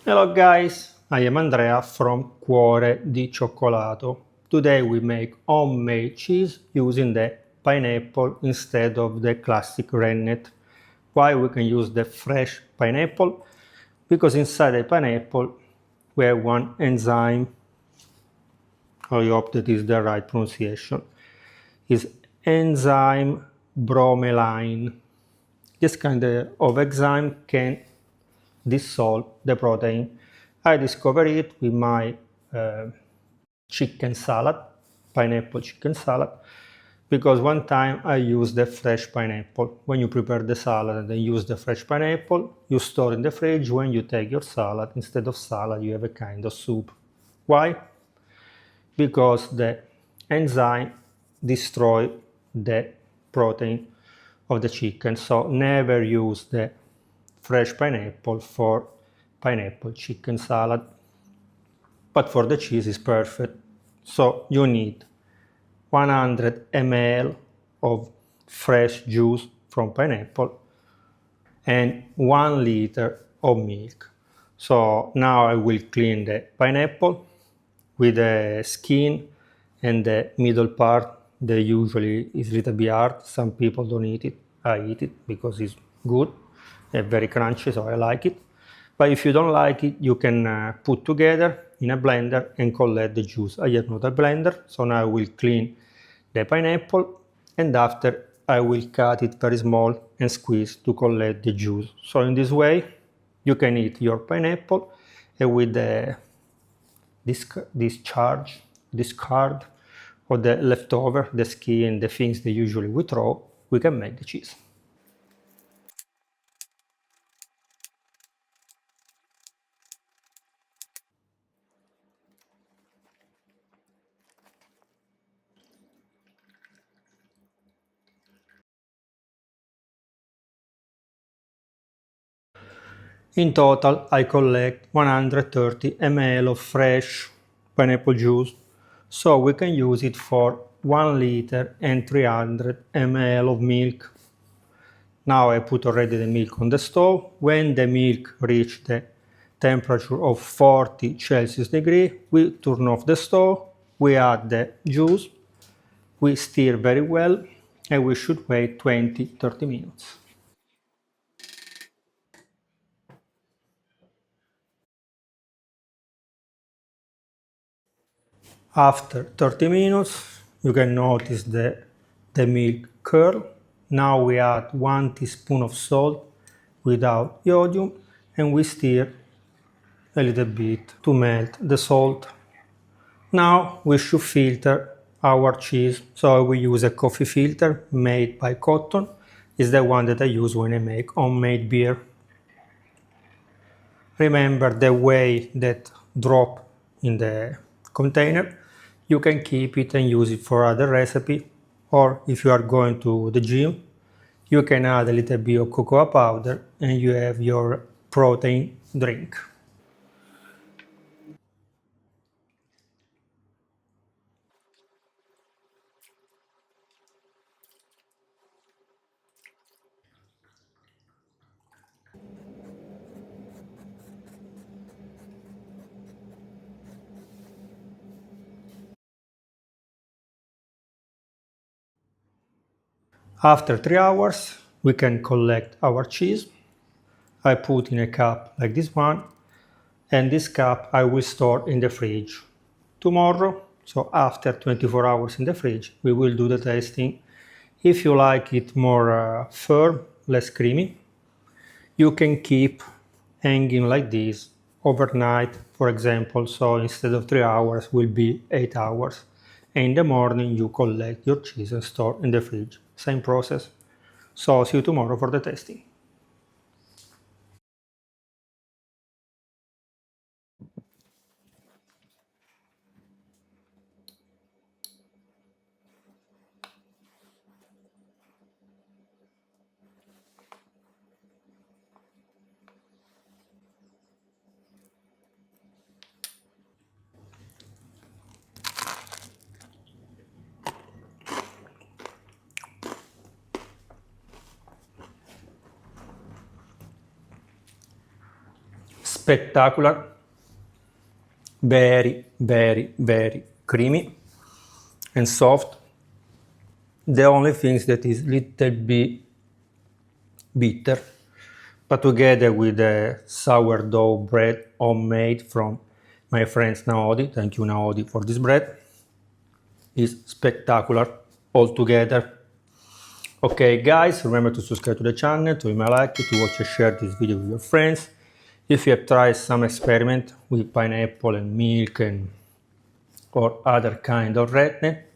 Hello guys, I am Andrea from Cuoredicioccolato. Today we make homemade cheese using the pineapple instead of the classic rennet. Why we can use the fresh pineapple? Because inside the pineapple we have one enzyme. I hope that is the right pronunciation. Is enzyme bromelain. This kind of enzyme can dissolve the protein. I discovered it with my chicken salad, pineapple chicken salad, because one time I used the fresh pineapple. When you prepare the salad and then use the fresh pineapple, you store in the fridge. When you take your salad, instead of salad, you have a kind of soup. Why? Because the enzyme destroy the protein of the chicken. So never use the fresh pineapple for pineapple chicken salad. But for the cheese is perfect. So you need 100 ml of fresh juice from pineapple and 1 liter of milk. So now I will clean the pineapple with the skin and the middle part that usually is a little bit hard. Some people don't eat it. I eat it because it's good and very crunchy, so I like it. But if you don't like it, you can put together in a blender and collect the juice. I have not a blender, so now I will clean the pineapple and after I will cut it very small and squeeze to collect the juice. So in this way, you can eat your pineapple and with the discard or the leftover, the skin, the things that usually we throw, we can make the cheese. In total, I collect 130 ml of fresh pineapple juice, so we can use it for 1 liter and 300 ml of milk. Now I put already the milk on the stove. When the milk reaches the temperature of 40 Celsius degree, we turn off the stove, we add the juice, we stir very well, and we should wait 20-30 minutes. After 30 minutes, you can notice the milk curl. Now we add 1 teaspoon of salt without iodium and we stir a little bit to melt the salt. Now we should filter our cheese. So we use a coffee filter made by cotton. It's the one that I use when I make homemade beer. Remember the way that drop in the container. You can keep it and use it for other recipe, or if you are going to the gym, you can add a little bit of cocoa powder and you have your protein drink. After 3 hours, we can collect our cheese. I put in a cup like this one, and this cup I will store in the fridge. Tomorrow, so after 24 hours in the fridge, we will do the tasting. If you like it more firm, less creamy, you can keep hanging like this overnight, for example. So instead of 3 hours, will be 8 hours. And in the morning, you collect your cheese and store in the fridge. Same process. So see you tomorrow for the tasting. spectacular, very, very, very creamy and soft. The only thing that is little bit bitter, but together with the sourdough bread homemade from my friends Naodi, thank you Naodi for this bread, is spectacular altogether. Okay guys, remember to subscribe to the channel, to leave me a like, to watch and share this video with your friends. If you have tried some experiment with pineapple and milk or other kind of Rennet,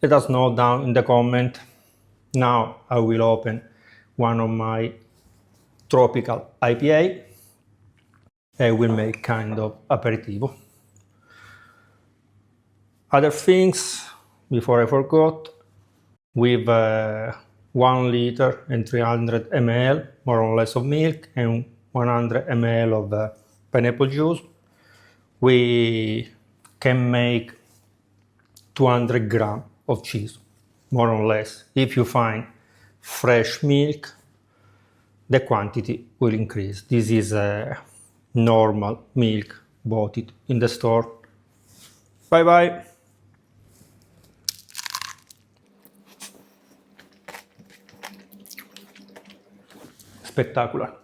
let us know down in the comment. Now I will open one of my tropical IPA and will make kind of aperitivo. Other things, before I forgot, with 1 liter and 300 ml more or less of milk and 100 ml of pineapple juice, we can make 200 grams of cheese, more or less. If you find fresh milk, the quantity will increase. This is a normal milk bought it in the store. Bye bye. Spectacular.